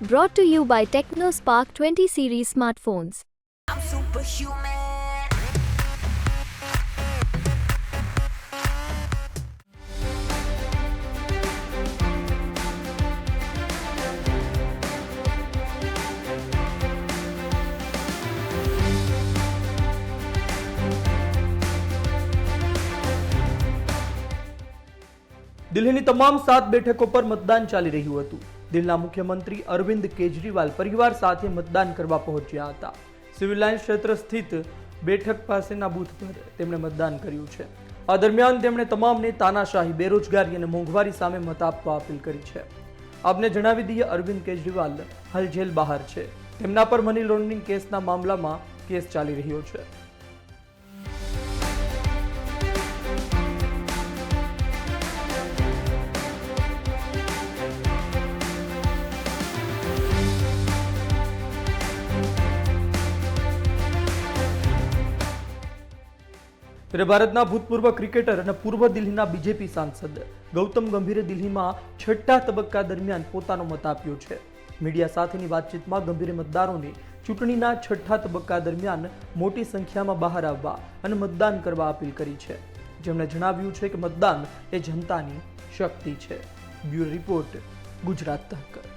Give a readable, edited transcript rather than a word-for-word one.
Brought to you by TechnoSpark 20 series smartphones. I'm superhuman. દિલ્હીની તમામ 7 બેઠકો પર મતદાન ચાલી રહ્યું હતું. દિલ્હીના મુખ્યમંત્રી અરવિંદ કેજરીવાલ પરિવાર સાથે મતદાન કરવા પહોંચ્યા હતા. સિવિલ લાઇન ક્ષેત્ર સ્થિત બેઠક પાસેના બૂથ પર તેમણે મતદાન કર્યું છે. આ દરમિયાન તેમણે તમામને તાનાશાહી, બેરોજગારી અને મોંઘવારી સામે મત આપવા અપીલ કરી છે. આપને જણાવી દઈએ, અરવિંદ કેજરીવાલ હાલ જેલ બહાર છે. તેમના પર મની લોન્ડરિંગ કેસના મામલામાં કેસ ચાલી રહ્યો છે. ત્યારે ભારતના ભૂતપૂર્વ ક્રિકેટર અને પૂર્વ દિલ્હીના બીજેપી સાંસદ ગૌતમ ગંભીરે દિલ્હીમાં છઠ્ઠા તબક્કા દરમિયાન પોતાનો મત આપ્યો છે. મીડિયા સાથેની વાતચીતમાં ગંભીરે મતદારોને ચૂંટણીના છઠ્ઠા તબક્કા દરમિયાન મોટી સંખ્યામાં બહાર આવવા અને મતદાન કરવા અપીલ કરી છે. જેમણે જણાવ્યું છે કે મતદાન એ જનતાની શક્તિ છે. બ્યુરો રિપોર્ટ, ગુજરાત તક.